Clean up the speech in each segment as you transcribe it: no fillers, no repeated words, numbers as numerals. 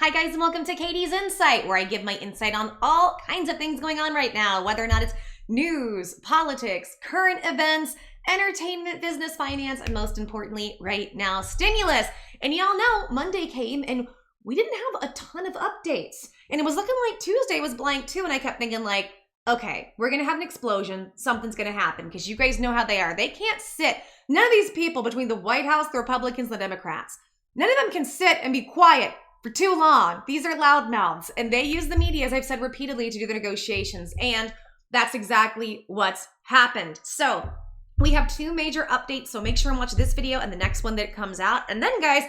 Hi guys, and welcome to Katie's Insight, where I give my insight on all kinds of things going on right now, whether or not it's news, politics, current events, entertainment, business, finance, and most importantly, right now, stimulus. And y'all know Monday came and we didn't have a ton of updates. And it was looking like Tuesday was blank too, and I kept thinking like, okay, we're gonna have an explosion, something's gonna happen, because you guys know how they are. They can't sit, none of these people between the White House, the Republicans, the Democrats, none of them can sit and be quiet for too long. These are loudmouths, and they use the media, as I've said repeatedly, to do the negotiations, and that's exactly what's happened. So we have two major updates, so make sure and watch this video and the next one that comes out. And then guys,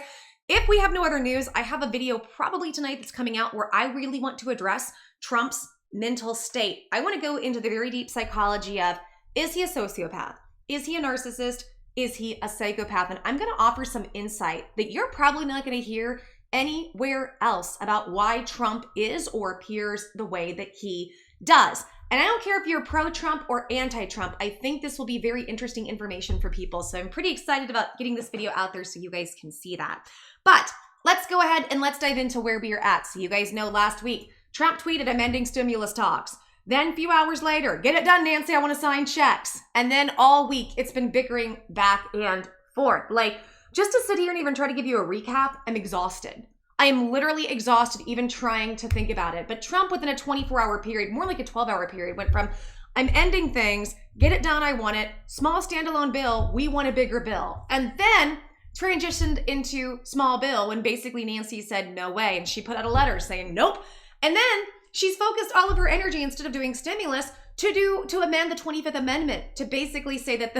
if we have no other news, I have a video probably tonight that's coming out where I really want to address Trump's mental state. I want to go into the very deep psychology of, is he a sociopath? Is he a narcissist? Is he a psychopath? And I'm going to offer some insight that you're probably not going to hear anywhere else about why Trump is or appears the way that he does. And I don't care if you're pro-Trump or anti-Trump. I think this will be very interesting information for people. So I'm pretty excited about getting this video out there so you guys can see that. But let's go ahead and let's dive into where we are at. So you guys know last week, Trump tweeted, "I'm ending stimulus talks." Then a few hours later, "Get it done, Nancy, I want to sign checks." And then all week, it's been bickering back and forth. Like, just to sit here and even try to give you a recap, I'm exhausted. I am literally exhausted even trying to think about it. But Trump, within a 24-hour period, more like a 12-hour period, went from, "I'm ending things, get it done, I want it, small standalone bill, we want a bigger bill." And then transitioned into small bill when basically Nancy said no way. And she put out a letter saying nope. And then she's focused all of her energy, instead of doing stimulus, to amend the 25th Amendment, to basically say that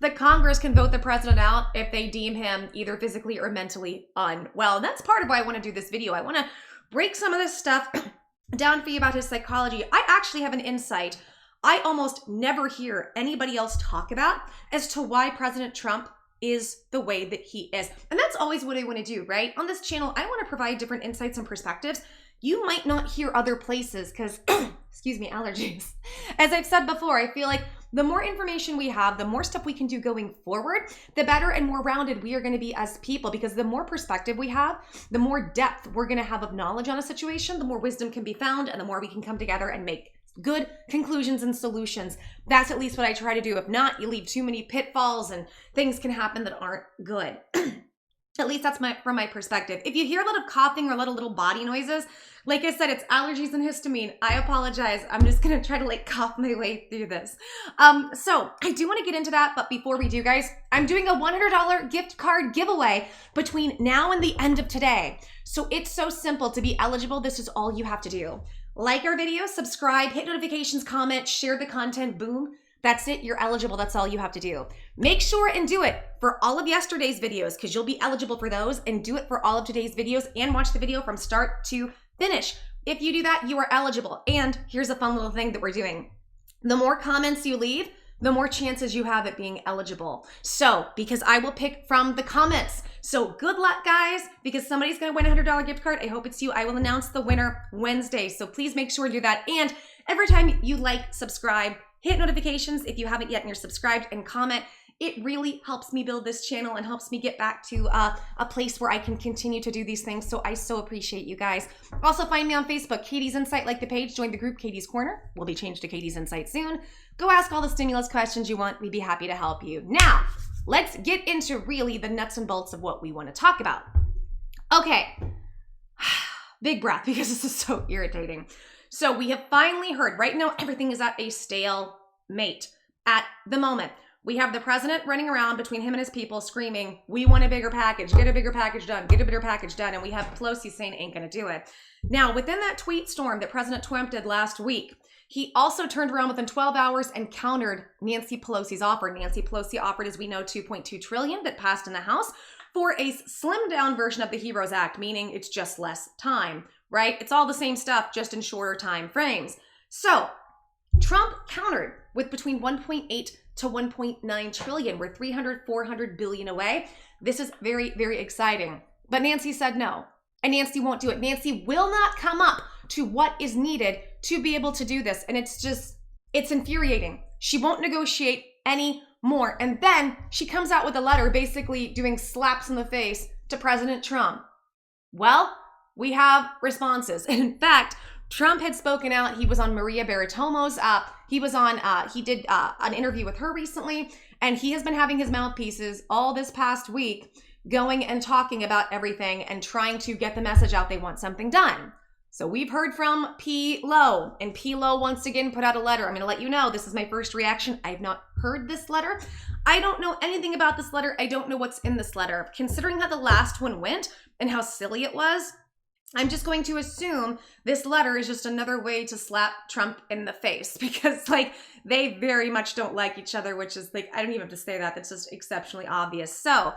the Congress can vote the president out if they deem him either physically or mentally unwell. And that's part of why I want to do this video. I want to break some of this stuff down for you about his psychology. I actually have an insight I almost never hear anybody else talk about as to why President Trump is the way that he is. And that's always what I want to do, right? On this channel, I want to provide different insights and perspectives you might not hear other places because, excuse me, allergies. As I've said before, I feel like the more information we have, the more stuff we can do going forward, the better and more rounded we are going to be as people, because the more perspective we have, the more depth we're going to have of knowledge on a situation, the more wisdom can be found, and the more we can come together and make good conclusions and solutions. That's at least what I try to do. If not, you leave too many pitfalls and things can happen that aren't good. At least that's from my perspective. If you hear a lot of coughing or a lot of little body noises, like I said, it's allergies and histamine. I apologize. I'm just going to try to like cough my way through this. So I do want to get into that. But before we do, guys, I'm doing a $100 gift card giveaway between now and the end of today. So it's so simple to be eligible. This is all you have to do. Like our video, subscribe, hit notifications, comment, share the content, boom. That's it, you're eligible, that's all you have to do. Make sure and do it for all of yesterday's videos because you'll be eligible for those, and do it for all of today's videos and watch the video from start to finish. If you do that, you are eligible. And here's a fun little thing that we're doing. The more comments you leave, the more chances you have at being eligible. So, because I will pick from the comments. So good luck, guys, because somebody's gonna win a $100 gift card. I hope it's you. I will announce the winner Wednesday. So please make sure to do that. And every time you like, subscribe, hit notifications if you haven't yet and you're subscribed, and comment. It really helps me build this channel and helps me get back to a place where I can continue to do these things. So I so appreciate you guys. Also find me on Facebook, Katie's Insight, like the page, join the group Katie's Corner. We'll be changed to Katie's Insight soon. Go ask all the stimulus questions you want. We'd be happy to help you. Now, let's get into really the nuts and bolts of what we want to talk about. Okay, big breath because this is so irritating. So we have finally heard, right now everything is at a stalemate at the moment. We have the president running around between him and his people screaming, "We want a bigger package, get a bigger package done, get a bigger package done." And we have Pelosi saying ain't gonna do it. Now, within that tweet storm that President Trump did last week, he also turned around within 12 hours and countered Nancy Pelosi's offer. Nancy Pelosi offered, as we know, $2.2 trillion that passed in the House for a slimmed down version of the HEROES Act, meaning it's just less time, right? It's all the same stuff, just in shorter time frames. So Trump countered with between 1.8 to 1.9 trillion. We're 300, 400 billion away. This is very, very exciting. But Nancy said no, and Nancy won't do it. Nancy will not come up to what is needed to be able to do this. And it's infuriating. She won't negotiate any more. And then she comes out with a letter basically doing slaps in the face to President Trump. Well, we have responses. And in fact, Trump had spoken out. He was on Maria Bartiromo's, he did an interview with her recently, and he has been having his mouthpieces all this past week going and talking about everything and trying to get the message out they want something done. So we've heard from P. Lowe, and P. Lowe once again put out a letter. I'm going to let you know, this is my first reaction. I've not heard this letter. I don't know anything about this letter. I don't know what's in this letter. Considering how the last one went and how silly it was, I'm just going to assume this letter is just another way to slap Trump in the face, because like they very much don't like each other, which is like, I don't even have to say that. That's just exceptionally obvious. So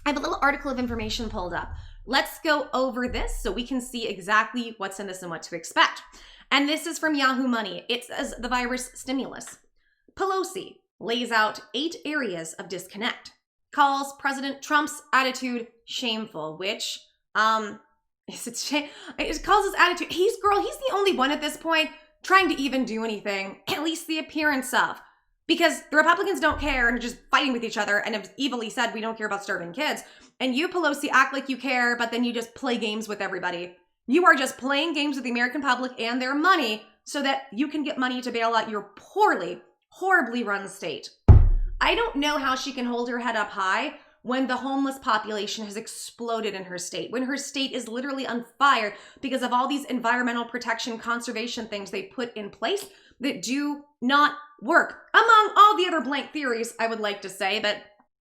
I have a little article of information pulled up. Let's go over this so we can see exactly what's in this and what to expect. And this is from Yahoo Money. It says the virus stimulus. Pelosi lays out 8 areas of disconnect, calls President Trump's attitude shameful, which, it calls his attitude, he's the only one at this point trying to even do anything, at least the appearance of. Because the Republicans don't care and are just fighting with each other and have evilly said, we don't care about starving kids. And you, Pelosi, act like you care, but then you just play games with everybody. You are just playing games with the American public and their money so that you can get money to bail out your horribly run state. I don't know how she can hold her head up high when the homeless population has exploded in her state, when her state is literally on fire because of all these environmental protection conservation things they put in place that do not work, among all the other blank theories, I would like to say. But,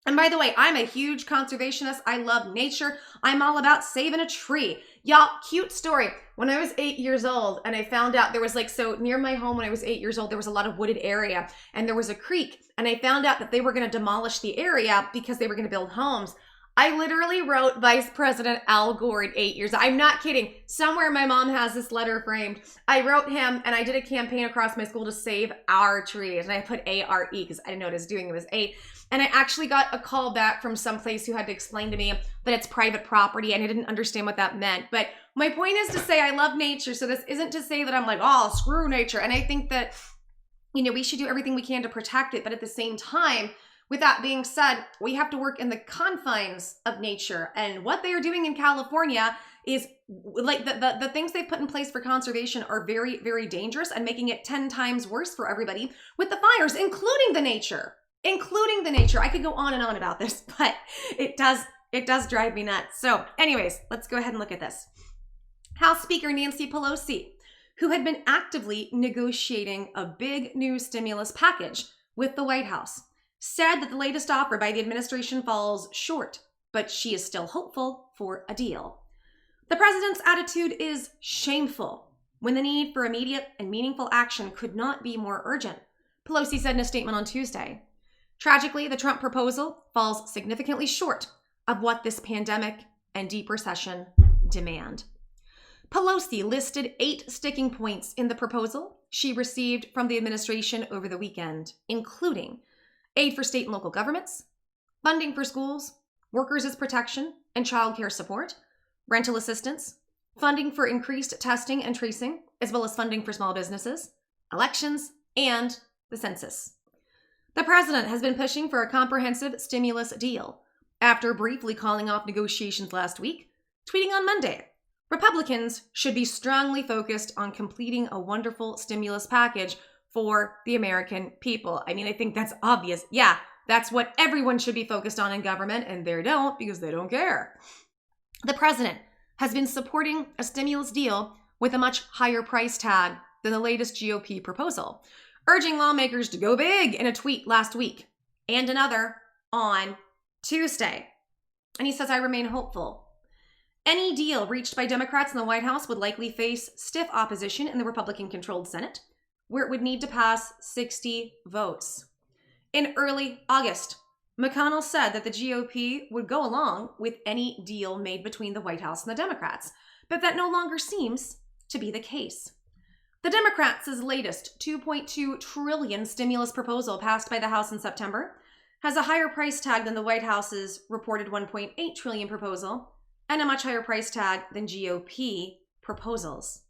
and by the way, I'm a huge conservationist. I love nature. I'm all about saving a tree. Y'all, cute story. When I was 8 years old and I found out there was so near my home when I was 8 years old, there was a lot of wooded area and there was a creek, and I found out that they were going to demolish the area because they were going to build homes. I literally wrote Vice President Al Gore at 8 years. I'm not kidding. Somewhere my mom has this letter framed. I wrote him and I did a campaign across my school to save our trees. And I put ARE because I didn't know what I was doing. It was 8. And I actually got a call back from someplace who had to explain to me that it's private property, and I didn't understand what that meant. But my point is to say I love nature. So this isn't to say that I'm like, oh, screw nature. And I think that, we should do everything we can to protect it. But at the same time, with that being said, we have to work in the confines of nature. And what they are doing in California is like the things they've put in place for conservation are very, very dangerous and making it 10 times worse for everybody with the fires, including the nature. I could go on and on about this, but it does drive me nuts. So anyways, let's go ahead and look at this. House Speaker Nancy Pelosi, who had been actively negotiating a big new stimulus package with the White House, said that the latest offer by the administration falls short, but she is still hopeful for a deal. The president's attitude is shameful when the need for immediate and meaningful action could not be more urgent, Pelosi said in a statement on Tuesday. Tragically, the Trump proposal falls significantly short of what this pandemic and deep recession demand. Pelosi listed 8 sticking points in the proposal she received from the administration over the weekend, including aid for state and local governments, funding for schools, workers' protection and child care support, rental assistance, funding for increased testing and tracing, as well as funding for small businesses, elections, and the census. The president has been pushing for a comprehensive stimulus deal after briefly calling off negotiations last week, tweeting on Monday, Republicans should be strongly focused on completing a wonderful stimulus package for the American people. I mean, I think that's obvious. Yeah, that's what everyone should be focused on in government, and they don't because they don't care. The president has been supporting a stimulus deal with a much higher price tag than the latest GOP proposal, urging lawmakers to go big in a tweet last week and another on Tuesday. And he says, I remain hopeful. Any deal reached by Democrats in the White House would likely face stiff opposition in the Republican-controlled Senate, where it would need to pass 60 votes. In early August, McConnell said that the GOP would go along with any deal made between the White House and the Democrats, but that no longer seems to be the case. The Democrats' latest $2.2 trillion stimulus proposal passed by the House in September has a higher price tag than the White House's reported $1.8 trillion proposal and a much higher price tag than GOP proposals.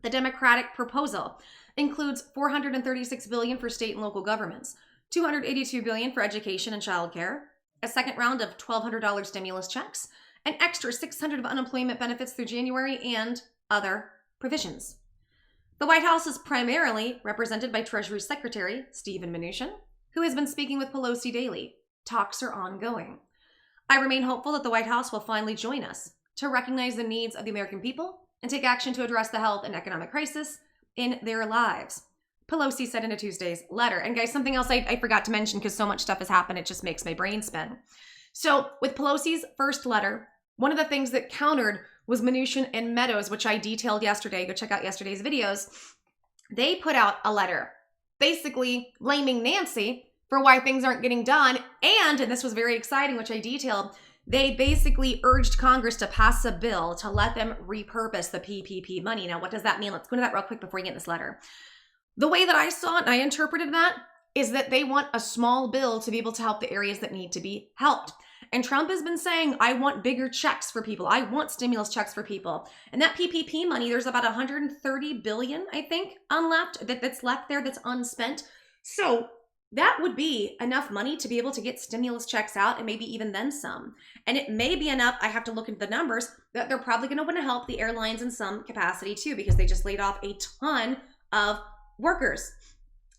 The Democratic proposal includes $436 billion for state and local governments, $282 billion for education and childcare, a second round of $1,200 stimulus checks, an extra $600 of unemployment benefits through January, and other provisions. The White House is primarily represented by Treasury Secretary Steven Mnuchin, who has been speaking with Pelosi daily. Talks are ongoing. I remain hopeful that the White House will finally join us to recognize the needs of the American people and take action to address the health and economic crisis in their lives, Pelosi said in a Tuesday's letter. And guys, something else I forgot to mention because so much stuff has happened, it just makes my brain spin. So with Pelosi's first letter, one of the things that countered was Mnuchin and Meadows, which I detailed yesterday. Go check out yesterday's videos. They put out a letter basically blaming Nancy for why things aren't getting done. And this was very exciting, which I detailed, they basically urged Congress to pass a bill to let them repurpose the PPP money. Now, what does that mean? Let's go into that real quick before we get in this letter. The way that I saw it and I interpreted that is that they want a small bill to be able to help the areas that need to be helped. And Trump has been saying, I want bigger checks for people. I want stimulus checks for people. And that PPP money, there's about $130 billion, I think, that's left there that's unspent. So that would be enough money to be able to get stimulus checks out and maybe even then some. And it may be enough, I have to look into the numbers, that they're probably going to want to help the airlines in some capacity too, because they just laid off a ton of workers.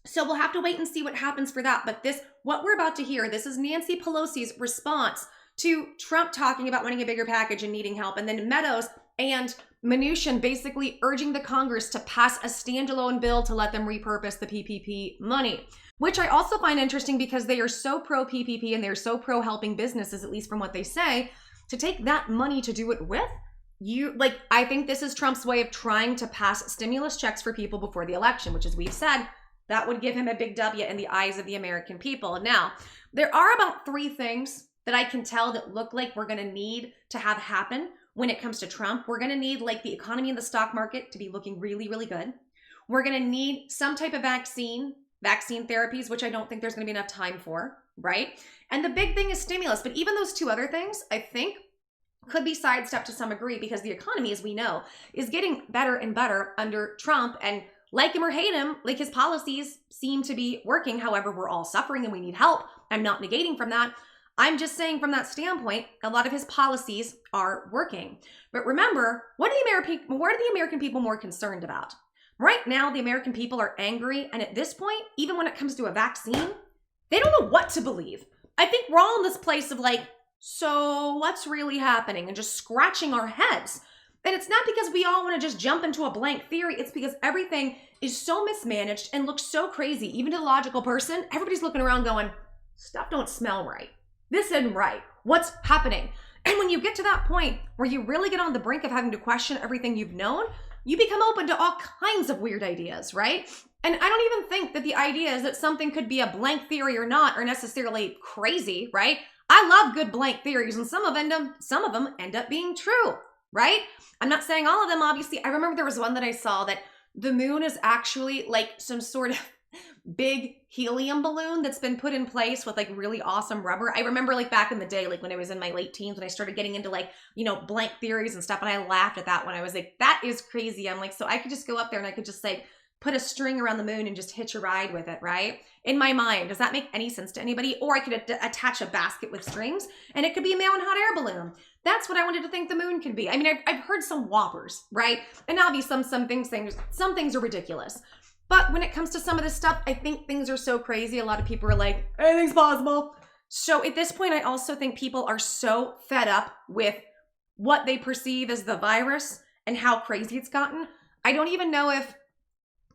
So we'll have to wait and see what happens for that. But what we're about to hear, this is Nancy Pelosi's response to Trump talking about wanting a bigger package and needing help. And then Meadows and Mnuchin basically urging the Congress to pass a standalone bill to let them repurpose the PPP money, which I also find interesting because they are so pro PPP and they're so pro helping businesses, at least from what they say, to take that money to do it with. I think this is Trump's way of trying to pass stimulus checks for people before the election, which, as we've said, that would give him a big W in the eyes of the American people. Now, there are about 3 things that I can tell that look like we're going to need to have happen when it comes to Trump. We're going to need the economy and the stock market to be looking really, really good. We're going to need some type of vaccine therapies, which I don't think there's going to be enough time for, right? And the big thing is stimulus. But even those 2 other things, I think, could be sidestepped to some degree because the economy, as we know, is getting better and better under Trump. And like him or hate him, his policies seem to be working. However, we're all suffering and we need help. I'm not negating from that. I'm just saying from that standpoint, a lot of his policies are working. But remember, what are the American people more concerned about? Right now, the American people are angry. And at this point, even when it comes to a vaccine, they don't know what to believe. I think we're all in this place of so what's really happening? And just scratching our heads. And it's not because we all want to just jump into a blank theory. It's because everything is so mismanaged and looks so crazy. Even to the logical person, everybody's looking around going, stuff don't smell right. This isn't right. What's happening? And when you get to that point where you really get on the brink of having to question everything you've known, you become open to all kinds of weird ideas, right? And I don't even think that the idea is that something could be a blank theory or not are necessarily crazy, right? I love good blank theories, and some of them end up being true, right? I'm not saying all of them, obviously. I remember there was one that I saw that the moon is actually some sort of big helium balloon that's been put in place with really awesome rubber. I remember back in the day, when I was in my late teens, when I started getting into blank theories and stuff, and I laughed at that when I was that is crazy. I'm so I could just go up there and I could just put a string around the moon and just hitch a ride with it, right? In my mind, does that make any sense to anybody? Or I could attach a basket with strings and it could be a mail and hot air balloon. That's what I wanted to think the moon could be. I mean, I've heard some whoppers, right? And obviously some things are ridiculous. But when it comes to some of this stuff, I think things are so crazy. A lot of people are anything's possible. So at this point, I also think people are so fed up with what they perceive as the virus and how crazy it's gotten. I don't even know if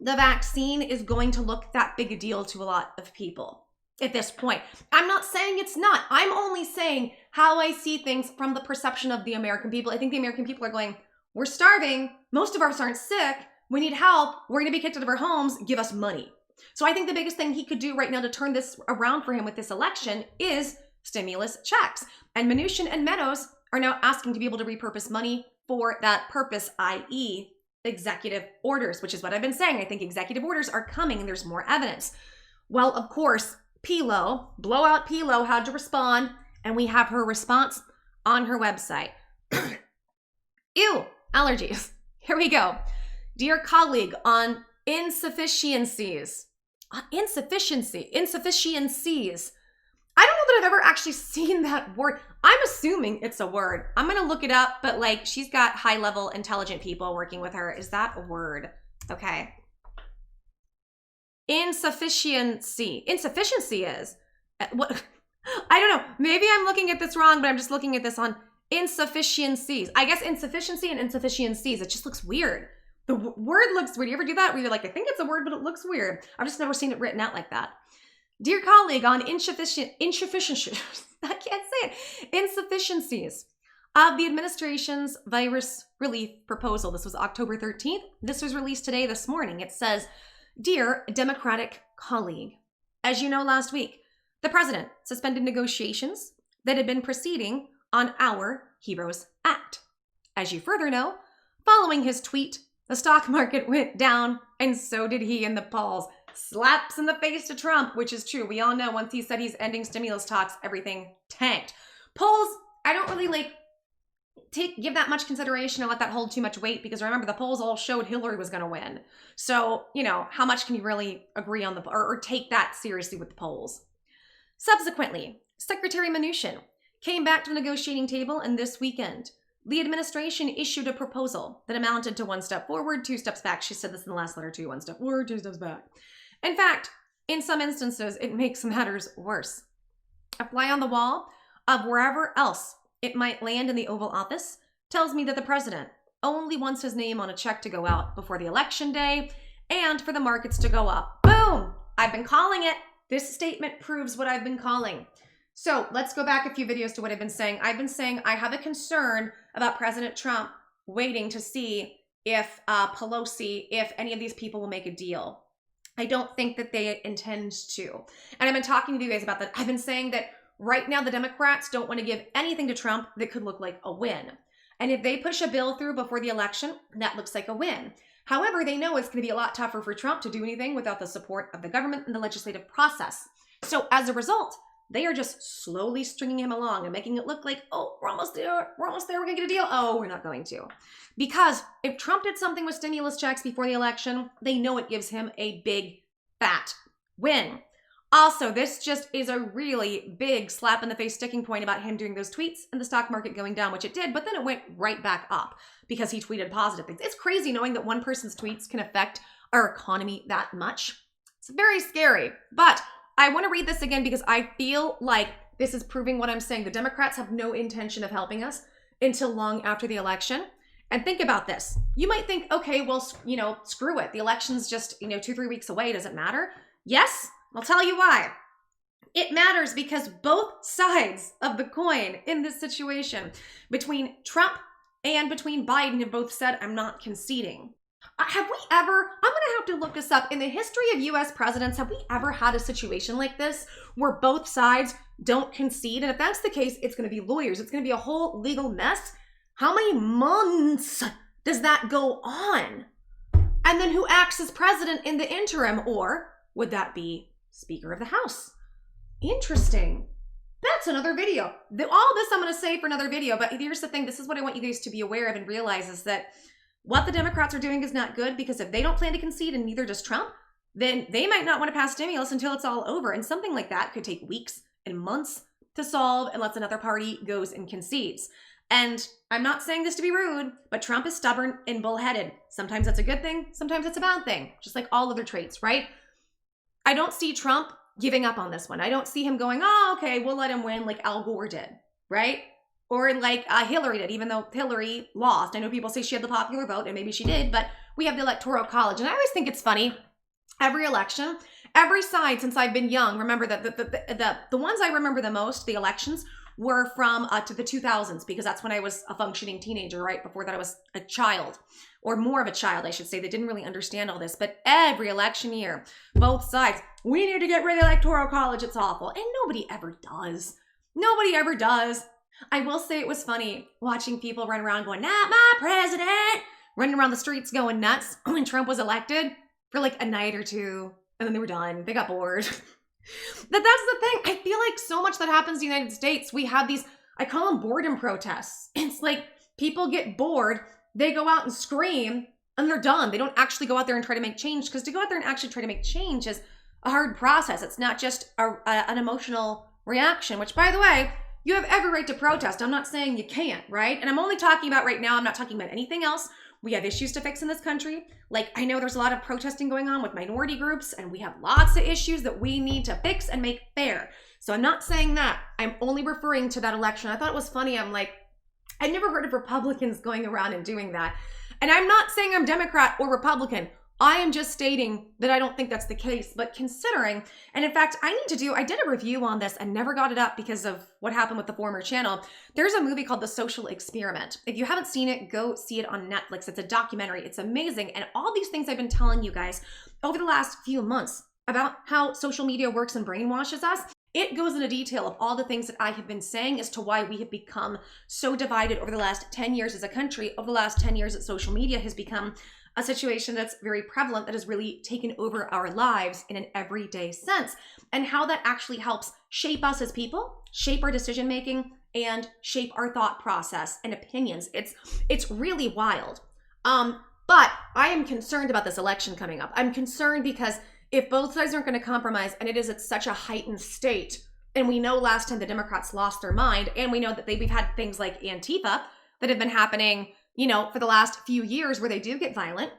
the vaccine is going to look that big a deal to a lot of people at this point. I'm not saying it's not. I'm only saying how I see things from the perception of the American people. I think the American people are going, we're starving. Most of us aren't sick. We need help. We're going to be kicked out of our homes. Give us money. So I think the biggest thing he could do right now to turn this around for him with this election is stimulus checks. And Mnuchin and Meadows are now asking to be able to repurpose money for that purpose, i.e., executive orders, which is what I've been saying. I think executive orders are coming and there's more evidence. Well, of course, blowout Pelo had to respond, and we have her response on her website. Ew, allergies. Here we go. Dear colleague, on insufficiencies, I don't know that I've ever actually seen that word. I'm assuming it's a word. I'm going to look it up, but like she's got high level intelligent people working with her. Is that a word? Okay. Insufficiency. Insufficiency is what? I don't know. Maybe I'm looking at this wrong, but I'm just looking at this on insufficiencies. I guess insufficiency and insufficiencies. It just looks weird. The word looks weird. You ever do that where you're like, I think it's a word, but it looks weird. I've just never seen it written out like that. Dear colleague, on insufficiencies, I can't say it, insufficiencies of the administration's virus relief proposal. This was October 13th. This was released today, this morning. It says, Dear Democratic colleague, as you know, last week, the president suspended negotiations that had been proceeding on our HEROES Act. As you further know, following his tweet, the stock market went down, and so did he in the polls. Slaps in the face to Trump, which is true. We all know once he said he's ending stimulus talks, everything tanked. Polls, I don't really give that much consideration and let that hold too much weight, because remember, the polls all showed Hillary was going to win. So, how much can you really agree on or take that seriously with the polls? Subsequently, Secretary Mnuchin came back to the negotiating table, and this weekend, the administration issued a proposal that amounted to 1 step forward, 2 steps back. She said this in the last letter too, 1 step forward, 2 steps back. In fact, in some instances, it makes matters worse. A fly on the wall of wherever else it might land in the Oval Office tells me that the president only wants his name on a check to go out before the election day and for the markets to go up. Boom! I've been calling it. This statement proves what I've been calling. So let's go back a few videos to what I've been saying. I've been saying I have a concern about President Trump waiting to see if Pelosi, if any of these people will make a deal. I don't think that they intend to. And I've been talking to you guys about that. I've been saying that right now the Democrats don't want to give anything to Trump that could look like a win. And if they push a bill through before the election, that looks like a win. However, they know it's going to be a lot tougher for Trump to do anything without the support of the government and the legislative process. So as a result, they are just slowly stringing him along and making it look like, oh, we're almost there, we're going to get a deal. Oh, we're not going to. Because if Trump did something with stimulus checks before the election, they know it gives him a big, fat win. Also, this just is a really big slap in the face sticking point about him doing those tweets and the stock market going down, which it did, but then it went right back up because he tweeted positive things. It's crazy knowing that one person's tweets can affect our economy that much. It's very scary, but I want to read this again because I feel like this is proving what I'm saying. The Democrats have no intention of helping us until long after the election. And think about this. You might think, okay, well, screw it. The election's just, 2-3 weeks away. Does it matter? Yes. I'll tell you why. It matters because both sides of the coin in this situation, between Trump and between Biden, have both said, I'm not conceding. Have we ever, I'm going to have to look this up, in the history of US presidents, have we ever had a situation like this where both sides don't concede? And if that's the case, it's going to be lawyers. It's going to be a whole legal mess. How many months does that go on? And then who acts as president in the interim? Or would that be Speaker of the House? Interesting. That's another video. All this I'm going to say for another video, but here's the thing. This is what I want you guys to be aware of and realize is that what the Democrats are doing is not good, because if they don't plan to concede and neither does Trump, then they might not want to pass stimulus until it's all over. And something like that could take weeks and months to solve unless another party goes and concedes. And I'm not saying this to be rude, but Trump is stubborn and bullheaded. Sometimes that's a good thing. Sometimes it's a bad thing, just like all other traits, right? I don't see Trump giving up on this one. I don't see him going, oh, okay, we'll let him win like Al Gore did, right? Or like Hillary did, even though Hillary lost. I know people say she had the popular vote, and maybe she did, but we have the Electoral College. And I always think it's funny, every election, every side since I've been young, remember that the ones I remember the most, the elections, were from to the 2000s, because that's when I was a functioning teenager. Right before that, I was a child, or more of a child, I should say. They didn't really understand all this. But every election year, both sides, we need to get rid of the Electoral College. It's awful. And nobody ever does. Nobody ever does. I will say it was funny watching people run around going, not my president, running around the streets going nuts when Trump was elected for like a night or two. And then they were done. They got bored. That's the thing. I feel like so much that happens in the United States, we have these, I call them boredom protests. It's like people get bored, they go out and scream, and they're done. They don't actually go out there and try to make change, because to go out there and actually try to make change is a hard process. It's not just an emotional reaction, which, by the way, you have every right to protest. I'm not saying you can't, right? And I'm only talking about right now. I'm not talking about anything else. We have issues to fix in this country. Like, I know there's a lot of protesting going on with minority groups, and we have lots of issues that we need to fix and make fair. So I'm not saying that. I'm only referring to that election. I thought it was funny. I'm like, I never heard of Republicans going around and doing that. And I'm not saying I'm Democrat or Republican. I am just stating that I don't think that's the case, but considering, and in fact, I did a review on this and never got it up because of what happened with the former channel. There's a movie called The Social Experiment. If you haven't seen it, go see it on Netflix. It's a documentary. It's amazing. And all these things I've been telling you guys over the last few months about how social media works and brainwashes us, it goes into detail of all the things that I have been saying as to why we have become so divided over the last 10 years as a country. Over the last 10 years that social media has become a situation that's very prevalent, that has really taken over our lives in an everyday sense, and how that actually helps shape us as people, shape our decision making, and shape our thought process and opinions. It's really wild. But I am concerned about this election coming up. I'm concerned because if both sides aren't going to compromise, and it is at such a heightened state, and we know last time the Democrats lost their mind, and we know that we've had things like Antifa that have been happening, for the last few years where they do get violent,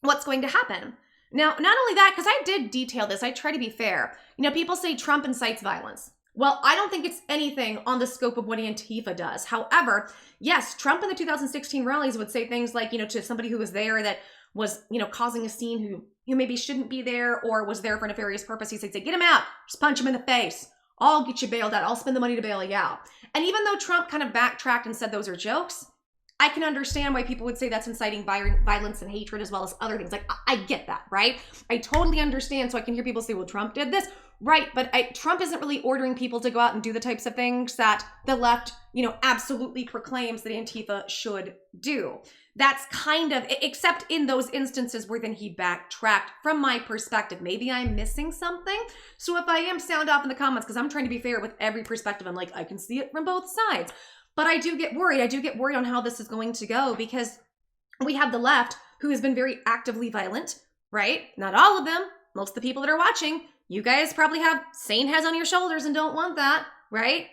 what's going to happen? Now, not only that, because I did detail this, I try to be fair. people say Trump incites violence. Well, I don't think it's anything on the scope of what Antifa does. However, yes, Trump in the 2016 rallies would say things like, to somebody who was there that was, causing a scene who maybe shouldn't be there or was there for nefarious purposes. He'd say, get him out, just punch him in the face. I'll get you bailed out. I'll spend the money to bail you out. And even though Trump kind of backtracked and said those are jokes, I can understand why people would say that's inciting violence and hatred as well as other things. Like, I get that, right? I totally understand. So I can hear people say, well, Trump did this. Right, but Trump isn't really ordering people to go out and do the types of things that the left, absolutely proclaims that Antifa should do. That's kind of, except in those instances where then he backtracked from my perspective. Maybe I'm missing something. So if I am, sound off in the comments, because I'm trying to be fair with every perspective. I'm like, I can see it from both sides. But I do get worried. I do get worried on how this is going to go because we have the left who has been very actively violent, right? Not all of them. Most of the people that are watching, you guys probably have sane heads on your shoulders and don't want that, right?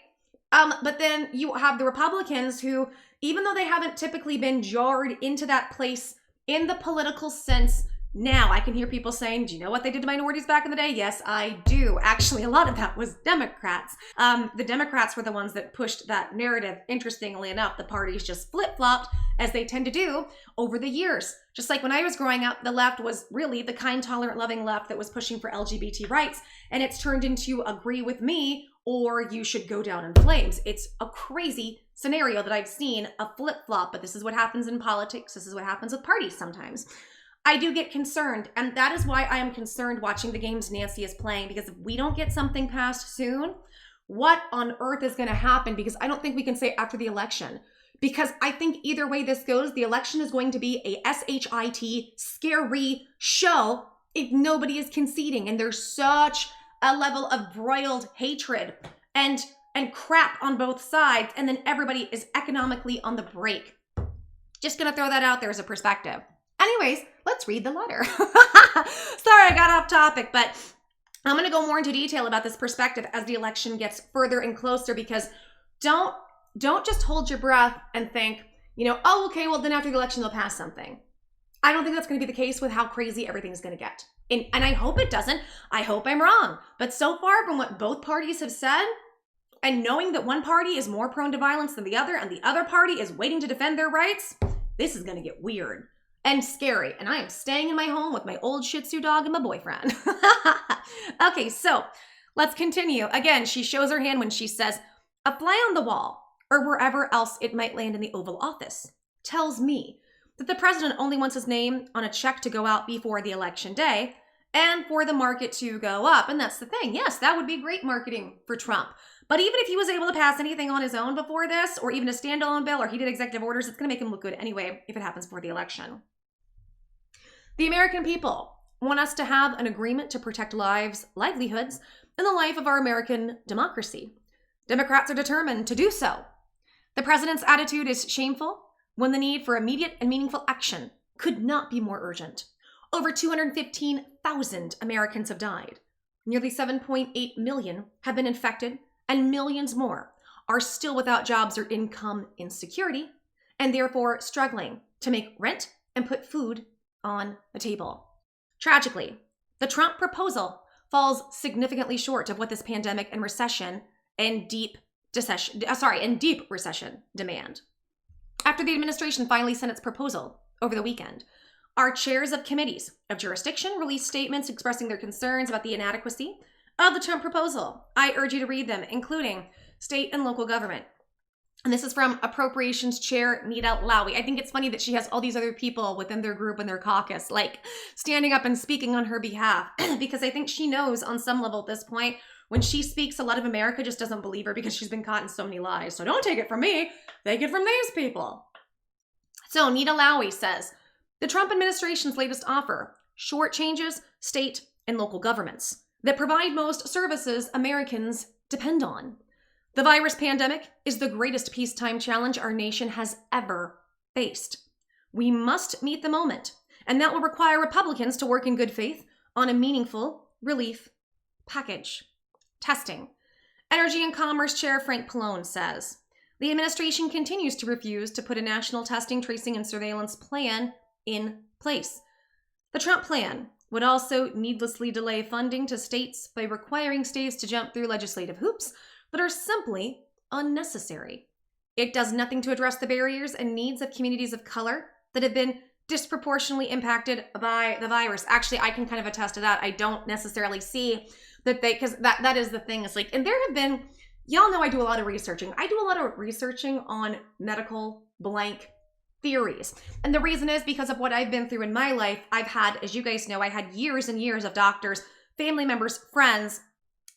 But then you have the Republicans who, even though they haven't typically been jarred into that place in the political sense, now I can hear people saying, do you know what they did to minorities back in the day? Yes, I do. Actually, a lot of that was Democrats. The Democrats were the ones that pushed that narrative. Interestingly enough, the parties just flip-flopped, as they tend to do over the years. Just like when I was growing up, the left was really the kind, tolerant, loving left that was pushing for LGBT rights, and it's turned into agree with me or you should go down in flames. It's a crazy scenario that I've seen, a flip-flop, but this is what happens in politics. This is what happens with parties sometimes. I do get concerned, and that is why I am concerned watching the games Nancy is playing, because if we don't get something passed soon, what on earth is going to happen? Because I don't think we can say after the election, because I think either way this goes, the election is going to be a shit scary show if nobody is conceding, and there's such a level of broiled hatred and crap on both sides, and then everybody is economically on the break. Just going to throw that out there as a perspective. Anyways, let's read the letter. Sorry, I got off topic, but I'm going to go more into detail about this perspective as the election gets further and closer, because don't just hold your breath and think, oh, okay, well, then after the election, they'll pass something. I don't think that's going to be the case with how crazy everything's going to get. And I hope it doesn't. I hope I'm wrong. But so far from what both parties have said, and knowing that one party is more prone to violence than the other, and the other party is waiting to defend their rights, this is going to get weird and scary. And I am staying in my home with my old Shih Tzu dog and my boyfriend. Okay, so let's continue. Again, she shows her hand when she says, a fly on the wall, or wherever else it might land in the Oval Office, tells me that the president only wants his name on a check to go out before the election day and for the market to go up. And that's the thing. Yes, that would be great marketing for Trump. But even if he was able to pass anything on his own before this, or even a standalone bill, or he did executive orders, it's going to make him look good anyway if it happens before the election. The American people want us to have an agreement to protect lives, livelihoods, and the life of our American democracy. Democrats are determined to do so. The president's attitude is shameful when the need for immediate and meaningful action could not be more urgent. Over 215,000 Americans have died. Nearly 7.8 million have been infected, and millions more are still without jobs or income insecurity, and therefore struggling to make rent and put food on the table. Tragically, the Trump proposal falls significantly short of what this pandemic and recession and deep recession demand. After the administration finally sent its proposal over the weekend, our chairs of committees of jurisdiction released statements expressing their concerns about the inadequacy of the Trump proposal. I urge you to read them, including state and local government. And this is from Appropriations Chair Nita Lowey. I think it's funny that she has all these other people within their group and their caucus, like standing up and speaking on her behalf, because I think she knows on some level at this point, when she speaks, a lot of America just doesn't believe her because she's been caught in so many lies. So don't take it from me, take it from these people. So Nita Lowey says, the Trump administration's latest offer shortchanges state and local governments that provide most services Americans depend on. The virus pandemic is the greatest peacetime challenge our nation has ever faced. We must meet the moment, and that will require Republicans to work in good faith on a meaningful relief package. Testing. Energy and Commerce Chair Frank Pallone says, the administration continues to refuse to put a national testing, tracing, and surveillance plan in place. The Trump plan would also needlessly delay funding to states by requiring states to jump through legislative hoops that are simply unnecessary. It does nothing to address the barriers and needs of communities of color that have been disproportionately impacted by the virus. Actually, I can kind of attest to that. I don't necessarily see that because that is the thing. It's like, and there have been, y'all know I do a lot of researching. I do a lot of researching on medical blank theories. And the reason is because of what I've been through in my life. I've had, as you guys know, I had years and years of doctors, family members, friends,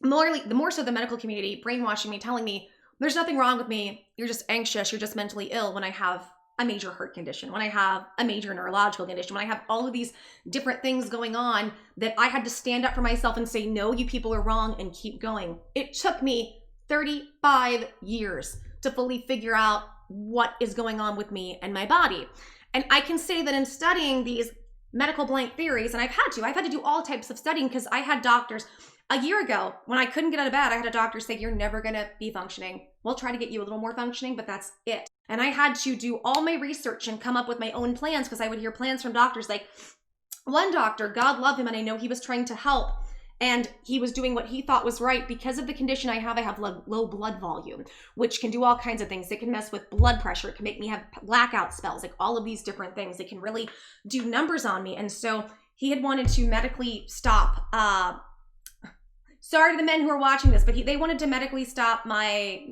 more so the medical community, brainwashing me, telling me, there's nothing wrong with me. You're just anxious. You're just mentally ill, when I have a major heart condition, when I have a major neurological condition, when I have all of these different things going on, that I had to stand up for myself and say, no, you people are wrong, and keep going. It took me 35 years to fully figure out what is going on with me and my body. And I can say that in studying these medical blank theories, and I've had to do all types of studying, because I had doctors a year ago when I couldn't get out of bed. I had a doctor say, you're never going to be functioning. We'll try to get you a little more functioning, but that's it. And I had to do all my research and come up with my own plans, because I would hear plans from doctors. Like one doctor, God love him, and I know he was trying to help, and he was doing what he thought was right. Because of the condition I have low blood volume, which can do all kinds of things. It can mess with blood pressure. It can make me have blackout spells, like all of these different things. It can really do numbers on me. And so he had wanted to medically stop, sorry to the men who are watching this, but they wanted to medically stop my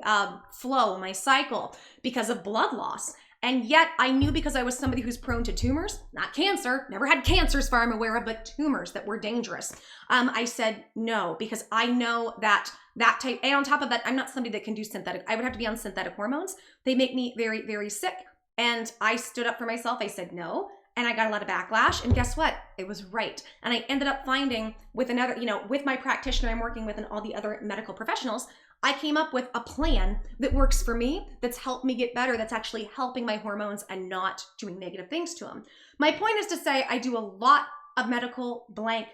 flow, my cycle, because of blood loss. And yet I knew, because I was somebody who's prone to tumors, not cancer, never had cancer as far as I'm aware of, but tumors that were dangerous. I said no, because I know that type, and on top of that, I'm not somebody that can do synthetic. I would have to be on synthetic hormones. They make me very, very sick. And I stood up for myself. I said no. And I got a lot of backlash. And guess what? It was right. And I ended up finding with another, with my practitioner I'm working with and all the other medical professionals, I came up with a plan that works for me, that's helped me get better, that's actually helping my hormones and not doing negative things to them. My point is to say I do a lot of medical blank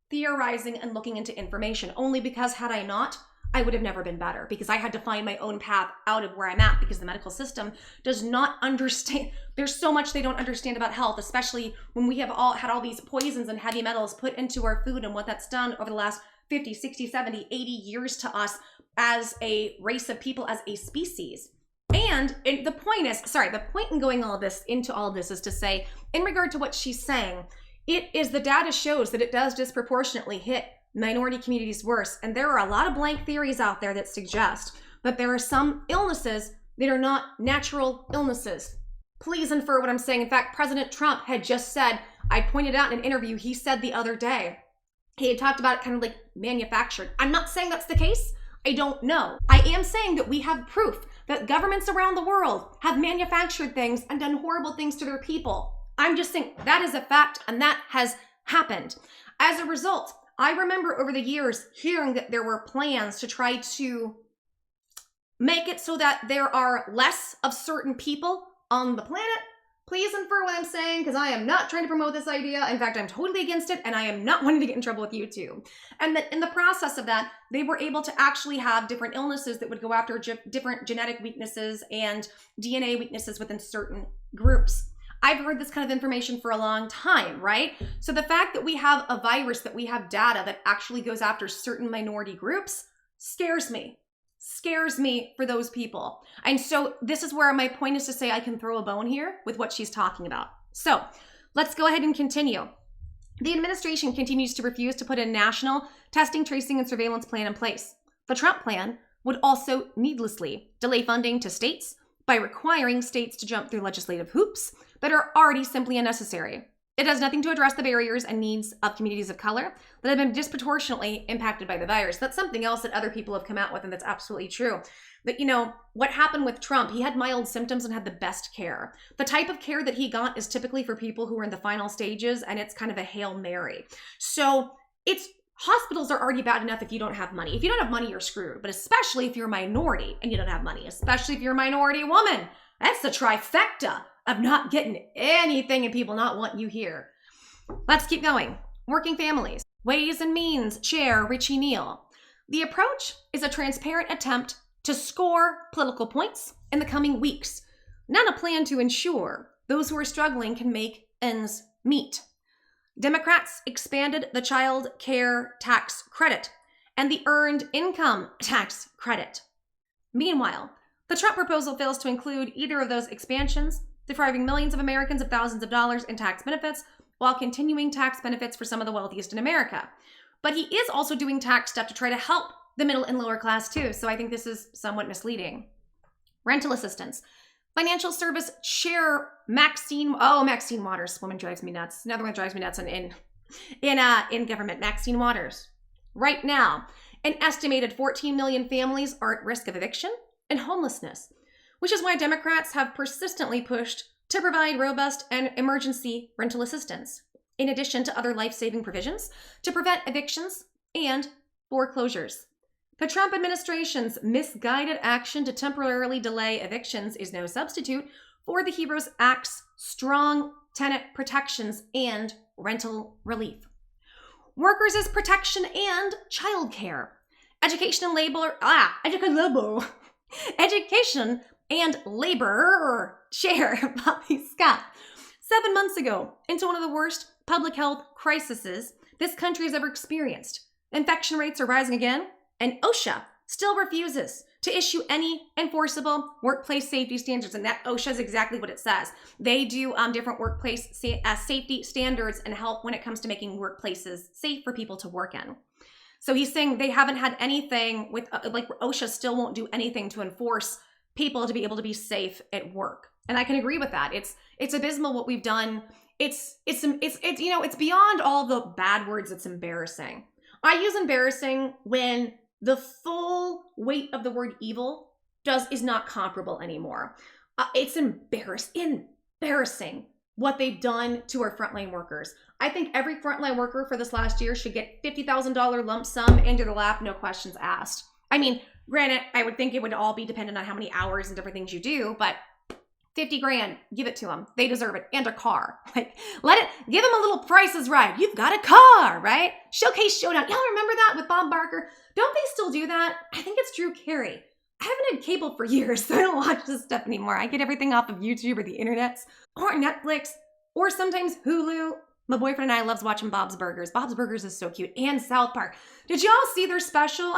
theorizing and looking into information, only because had I not, I would have never been better, because I had to find my own path out of where I'm at, because the medical system does not understand. There's so much they don't understand about health, especially when we have all had all these poisons and heavy metals put into our food, and what that's done over the last 50, 60, 70, 80 years to us as a race of people, as a species. And the point in going into all of this is to say, in regard to what she's saying, the data shows that it does disproportionately hit minority communities worse. And there are a lot of blank theories out there that suggest that there are some illnesses that are not natural illnesses. Please infer what I'm saying. In fact, President Trump had just said, I pointed out in an interview, he said the other day, he had talked about it kind of like manufactured. I'm not saying that's the case. I don't know. I am saying that we have proof that governments around the world have manufactured things and done horrible things to their people. I'm just saying that is a fact, and that has happened. As a result, I remember over the years hearing that there were plans to try to make it so that there are less of certain people on the planet, Please infer what I'm saying, because I am not trying to promote this idea. In fact, I'm totally against it, and I am not wanting to get in trouble with YouTube. And that in the process of that, they were able to actually have different illnesses that would go after different genetic weaknesses and DNA weaknesses within certain groups. I've heard this kind of information for a long time, right? So the fact that we have a virus, that we have data that actually goes after certain minority groups scares me. Scares me for those people. And so this is where my point is to say I can throw a bone here with what she's talking about. So let's go ahead and continue. The administration continues to refuse to put a national testing, tracing, and surveillance plan in place. The Trump plan would also needlessly delay funding to states by requiring states to jump through legislative hoops that are already simply unnecessary. It does nothing to address the barriers and needs of communities of color that have been disproportionately impacted by the virus. That's something else that other people have come out with, and that's absolutely true. That, you know, what happened with Trump, he had mild symptoms and had the best care. The type of care that he got is typically for people who are in the final stages, and it's kind of a Hail Mary. So hospitals are already bad enough if you don't have money. If you don't have money, you're screwed. But especially if you're a minority and you don't have money, especially if you're a minority woman, that's the trifecta of not getting anything and people not wanting you here. Let's keep going. Working families. Ways and Means Chair Richie Neal. The approach is a transparent attempt to score political points in the coming weeks, not a plan to ensure those who are struggling can make ends meet. Democrats expanded the child care tax credit and the earned income tax credit. Meanwhile, the Trump proposal fails to include either of those expansions, depriving millions of Americans of thousands of dollars in tax benefits while continuing tax benefits for some of the wealthiest in America. But he is also doing tax stuff to try to help the middle and lower class too, so I think this is somewhat misleading. Rental assistance. Financial service chair Maxine Waters. Woman drives me nuts. Another one drives me nuts in government. Maxine Waters. Right now, an estimated 14 million families are at risk of eviction and homelessness, which is why Democrats have persistently pushed to provide robust and emergency rental assistance, in addition to other life-saving provisions to prevent evictions and foreclosures. The Trump administration's misguided action to temporarily delay evictions is no substitute for the HEROES Act's strong tenant protections and rental relief. Workers' protection and childcare. Education and labor Chair Bobby Scott. 7 months ago, into one of the worst public health crises this country has ever experienced. Infection rates are rising again, and OSHA still refuses to issue any enforceable workplace safety standards. And that OSHA is exactly what it says. They do different workplace safety standards and help when it comes to making workplaces safe for people to work in. So he's saying they haven't had anything with, like OSHA still won't do anything to enforce people to be able to be safe at work. And I can agree with that. It's abysmal what we've done. It's beyond all the bad words. It's embarrassing. I use embarrassing when the full weight of the word evil is not comparable anymore. It's embarrassing what they've done to our frontline workers. I think every frontline worker for this last year should get $50,000 lump sum into their lap, no questions asked. I mean, granted, I would think it would all be dependent on how many hours and different things you do, but 50 grand, give it to them. They deserve it. And a car. Give them a little Price is Right. You've got a car, right? Showcase Showdown. Y'all remember that with Bob Barker? Don't they still do that? I think it's Drew Carey. I haven't had cable for years, so I don't watch this stuff anymore. I get everything off of YouTube or the internet or Netflix or sometimes Hulu. My boyfriend and I loves watching Bob's Burgers. Bob's Burgers is so cute. And South Park. Did y'all see their special?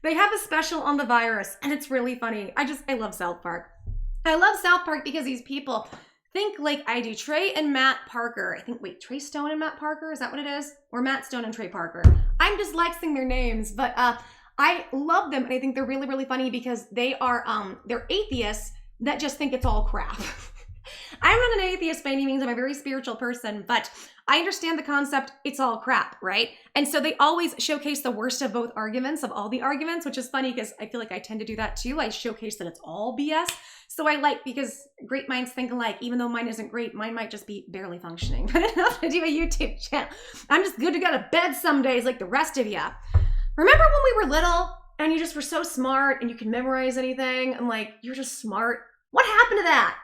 They have a special on the virus, and it's really funny. I love South Park. I love South Park because these people think like I do. Trey and Matt Parker. Trey Stone and Matt Parker? Is that what it is? Or Matt Stone and Trey Parker? I'm dyslexic their names, but I love them, and I think they're really, really funny because they're atheists that just think it's all crap. I'm not an atheist by any means. I'm a very spiritual person, but I understand the concept, it's all crap, right? And so they always showcase the worst of both arguments, of all the arguments, which is funny because I feel like I tend to do that too. I showcase that it's all BS. So because great minds think alike, even though mine isn't great, mine might just be barely functioning. But enough to do a YouTube channel. I'm just good to go to bed some days like the rest of you. Remember when we were little and you just were so smart and you could memorize anything and you're just smart? What happened to that?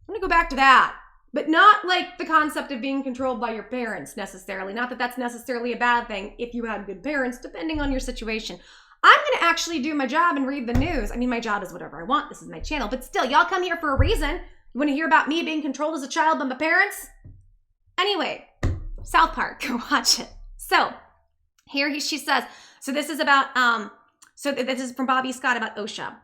I'm gonna go back to that. But not like the concept of being controlled by your parents necessarily. Not that that's necessarily a bad thing if you had good parents, depending on your situation. I'm gonna actually do my job and read the news. I mean, my job is whatever I want. This is my channel. But still, y'all come here for a reason. You wanna hear about me being controlled as a child by my parents? Anyway, South Park, go watch it. So she says, so this is about, this is from Bobby Scott about OSHA.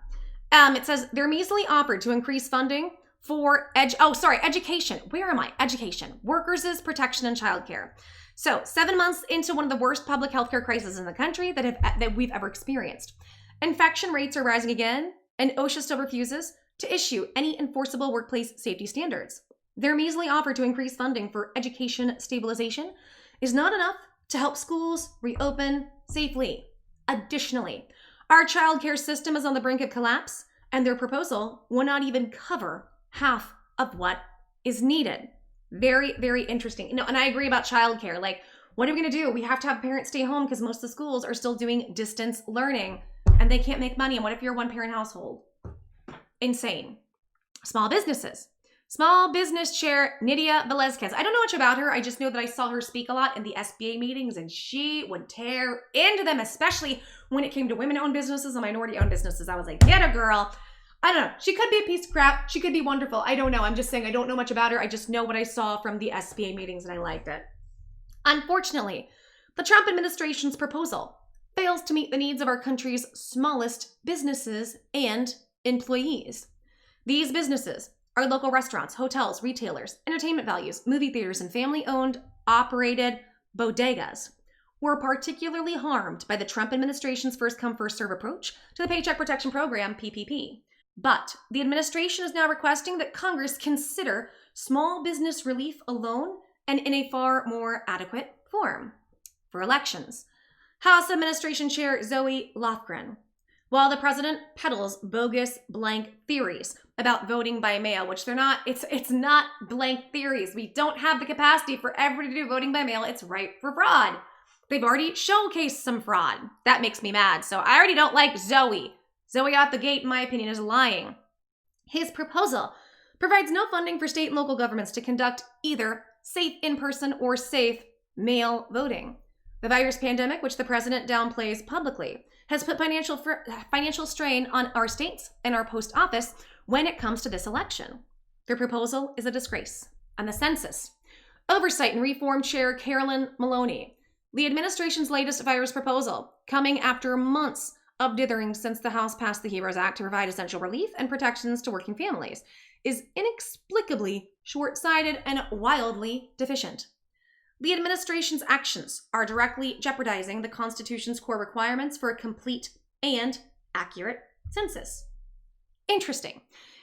It says, they're measly offered to increase funding for education. Where am I? Education, workers' protection, and childcare. So 7 months into one of the worst public healthcare crises in the country that we've ever experienced. Infection rates are rising again, and OSHA still refuses to issue any enforceable workplace safety standards. Their measly offer to increase funding for education stabilization is not enough to help schools reopen safely. Additionally, our childcare system is on the brink of collapse, and their proposal will not even cover half of what is needed. Very, very interesting. And I agree about childcare. Like, what are we going to do? We have to have parents stay home because most of the schools are still doing distance learning and they can't make money. And what if you're a one-parent household? Insane. Small businesses. Small business chair Nydia Velázquez. I don't know much about her. I just know that I saw her speak a lot in the SBA meetings and she would tear into them, especially when it came to women-owned businesses and minority-owned businesses. I was like, get a girl. I don't know. She could be a piece of crap. She could be wonderful. I don't know. I'm just saying I don't know much about her. I just know what I saw from the SBA meetings and I liked it. Unfortunately, the Trump administration's proposal fails to meet the needs of our country's smallest businesses and employees. These businesses are local restaurants, hotels, retailers, entertainment values, movie theaters, and family-owned, operated bodegas were particularly harmed by the Trump administration's first-come, first-serve approach to the Paycheck Protection Program, PPP. But the administration is now requesting that Congress consider small business relief alone and in a far more adequate form. For elections, House Administration Chair Zoe Lofgren. While the president peddles bogus blank theories about voting by mail, which they're not, it's not blank theories. We don't have the capacity for everybody to do voting by mail. It's ripe for fraud. They've already showcased some fraud. That makes me mad. So I already don't like Zoe. Zoe out the gate, in my opinion, is lying. His proposal provides no funding for state and local governments to conduct either safe in-person or safe mail voting. The virus pandemic, which the president downplays publicly, has put financial strain on our states and our post office when it comes to this election. Their proposal is a disgrace. On the census, Oversight and Reform Chair Carolyn Maloney, the administration's latest virus proposal, coming after months of dithering since the House passed the HEROES Act to provide essential relief and protections to working families, is inexplicably short-sighted and wildly deficient. The administration's actions are directly jeopardizing the Constitution's core requirements for a complete and accurate census. Interesting.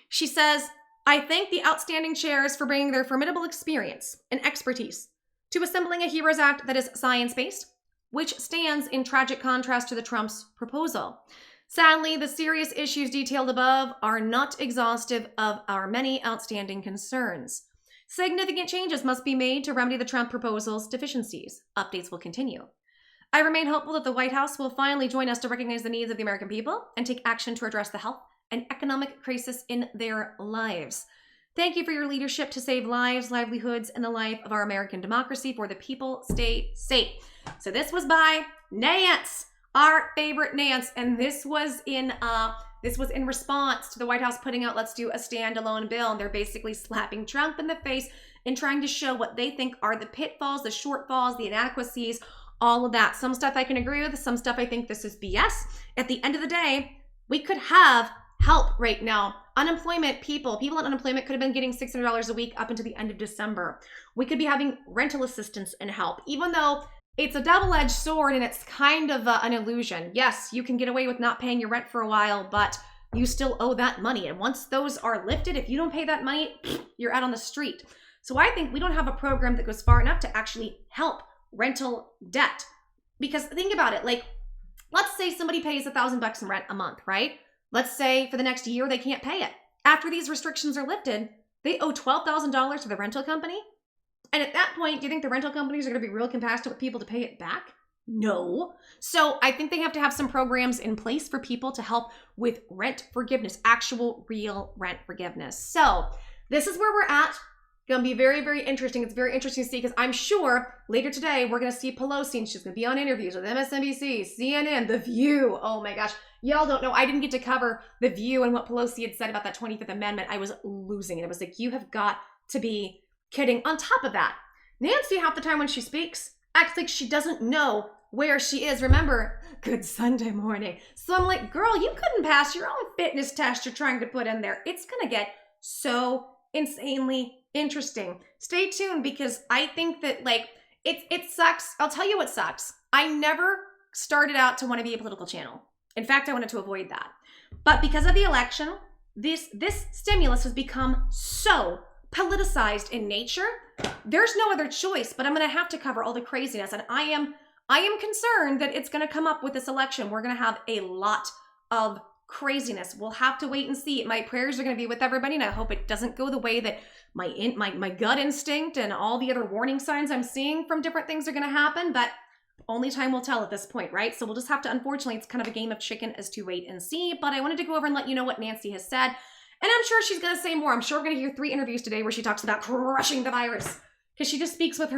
She says, I thank the outstanding chairs for bringing their formidable experience and expertise to assembling a HEROES Act that is science-based, which stands in tragic contrast to the Trump's proposal. Sadly, the serious issues detailed above are not exhaustive of our many outstanding concerns. Significant changes must be made to remedy the Trump proposal's deficiencies. Updates will continue. I remain hopeful that the White House will finally join us to recognize the needs of the American people and take action to address the health and economic crisis in their lives. Thank you for your leadership to save lives, livelihoods, and the life of our American democracy. For the people, stay safe. So this was by Nance, our favorite Nance, and this was in response to the White House putting out, let's do a standalone bill, and they're basically slapping Trump in the face and trying to show what they think are the pitfalls, the shortfalls, the inadequacies, all of that. Some stuff I can agree with, some stuff I think this is BS. At the end of the day, we could have help right now. Unemployment people on unemployment could have been getting $600 a week up until the end of December. We could be having rental assistance and help, even though it's a double-edged sword and it's kind of an illusion. Yes, you can get away with not paying your rent for a while, but you still owe that money. And once those are lifted, if you don't pay that money, you're out on the street. So I think we don't have a program that goes far enough to actually help rental debt. Because think about it, like, let's say somebody pays $1,000 in rent a month, right? Let's say for the next year, they can't pay it. After these restrictions are lifted, they owe $12,000 to the rental company. And at that point, do you think the rental companies are going to be real compassionate with people to pay it back? No. So I think they have to have some programs in place for people to help with rent forgiveness, actual real rent forgiveness. So this is where we're at. Gonna be very, very interesting. It's very interesting to see because I'm sure later today we're gonna see Pelosi and she's gonna be on interviews with MSNBC, CNN, The View. Oh my gosh. Y'all don't know. I didn't get to cover The View and what Pelosi had said about that 25th Amendment. I was losing it. I was like, you have got to be kidding. On top of that, Nancy, half the time when she speaks, acts like she doesn't know where she is. Remember, good Sunday morning. So I'm like, girl, you couldn't pass your own fitness test you're trying to put in there. It's gonna get so insanely interesting. Stay tuned because I think that like it sucks. I'll tell you what sucks. I never started out to want to be a political channel. In fact, I wanted to avoid that. But because of the election, this stimulus has become so politicized in nature. There's no other choice, but I'm going to have to cover all the craziness. And I am concerned that it's going to come up with this election. We're going to have a lot of craziness. We'll have to wait and see. My prayers are going to be with everybody, and I hope it doesn't go the way that my gut instinct and all the other warning signs I'm seeing from different things are going to happen, but only time will tell at this point, right? So we'll just have to, unfortunately, it's kind of a game of chicken as to wait and see, but I wanted to go over and let you know what Nancy has said, and I'm sure she's going to say more. I'm sure we're going to hear 3 interviews today where she talks about crushing the virus, because she just speaks with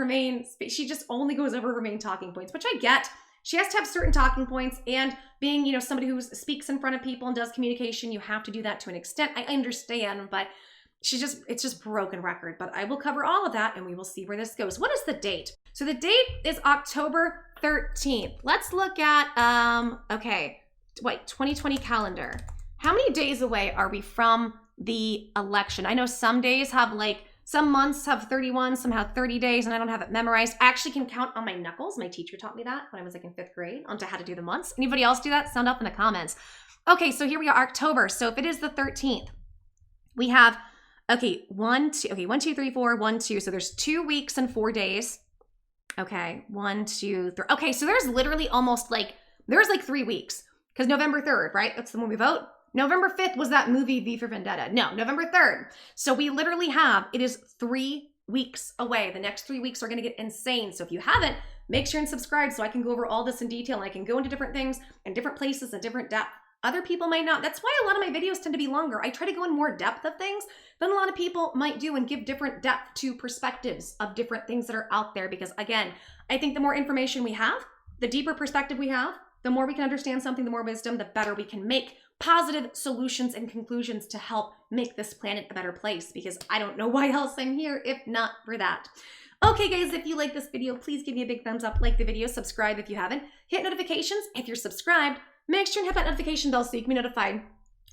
she just only goes over her main talking points, which I get. She has to have certain talking points, and being, you know, somebody who speaks in front of people and does communication, you have to do that to an extent. I understand, but it's just broken record. But I will cover all of that, and we will see where this goes. What is the date? So the date is October 13th. Let's look at, 2020 calendar. How many days away are we from the election? I know some days have some months have 31, some have 30 days, and I don't have it memorized. I actually can count on my knuckles. My teacher taught me that when I was in 5th grade, onto how to do the months. Anybody else do that? Sound up in the comments. Okay, so here we are, October. So if it is the 13th, we have, 1, 2, 3, 4, 1, 2. So there's 2 weeks and 4 days. Okay, 1, 2, 3. Okay, so there's literally almost there's 3 weeks because November 3rd, right? That's the when we vote. November 5th was that movie V for Vendetta. No, November 3rd. So we literally it is 3 weeks away. The next 3 weeks are going to get insane. So if you haven't, make sure and subscribe so I can go over all this in detail. And I can go into different things and different places and different depth. Other people might not. That's why a lot of my videos tend to be longer. I try to go in more depth of things than a lot of people might do and give different depth to perspectives of different things that are out there. Because again, I think the more information we have, the deeper perspective we have, the more we can understand something, the more wisdom, the better we can make positive solutions and conclusions to help make this planet a better place, because I don't know why else I'm here if not for that. Okay guys, if you like this video, please give me a big thumbs up, like the video, subscribe if you haven't, hit notifications if you're subscribed, make sure and hit that notification bell so you can be notified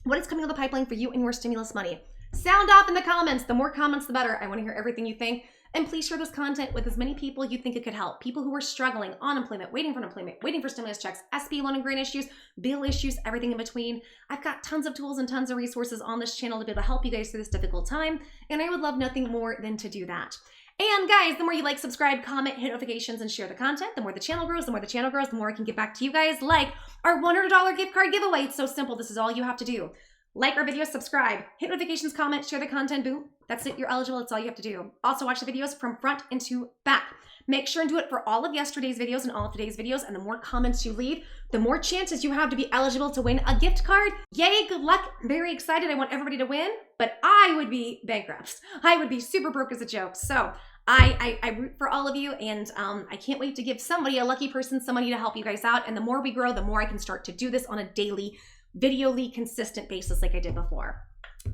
what is coming on the pipeline for you and your stimulus money. Sound off in the comments. The more comments, the better. I want to hear everything you think. And please share this content with as many people you think it could help. People who are struggling, unemployment, waiting for stimulus checks, SB loan and grant issues, bill issues, everything in between. I've got tons of tools and tons of resources on this channel to be able to help you guys through this difficult time. And I would love nothing more than to do that. And guys, the more you like, subscribe, comment, hit notifications, and share the content, the more the channel grows, the more I can get back to you guys, like our $100 gift card giveaway. It's so simple. This is all you have to do. Like our videos, subscribe, hit notifications, comment, share the content, boom. That's it, you're eligible, that's all you have to do. Also watch the videos from front and to back. Make sure and do it for all of yesterday's videos and all of today's videos, and the more comments you leave, the more chances you have to be eligible to win a gift card. Yay, good luck, very excited, I want everybody to win, but I would be bankrupt. I would be super broke as a joke, so I root for all of you, and I can't wait to give somebody, a lucky person, somebody to help you guys out, and the more we grow, the more I can start to do this on a daily, videoly consistent basis like I did before.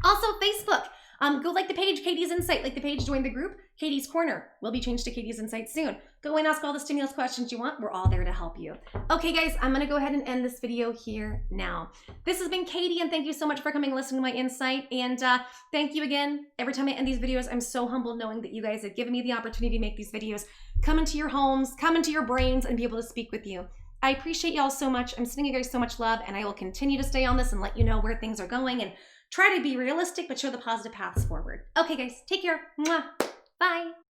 Also, Facebook. Go like the page, Katie's Insight. Like the page, join the group. Katie's Corner will be changed to Katie's Insight soon. Go and ask all the stimulus questions you want. We're all there to help you. Okay, guys, I'm going to go ahead and end this video here now. This has been Katie, and thank you so much for coming and listening to my insight. And thank you again. Every time I end these videos, I'm so humbled knowing that you guys have given me the opportunity to make these videos, come into your homes, come into your brains, and be able to speak with you. I appreciate y'all so much. I'm sending you guys so much love, and I will continue to stay on this and let you know where things are going and try to be realistic, but show the positive paths forward. Okay, guys, take care. Mwah. Bye.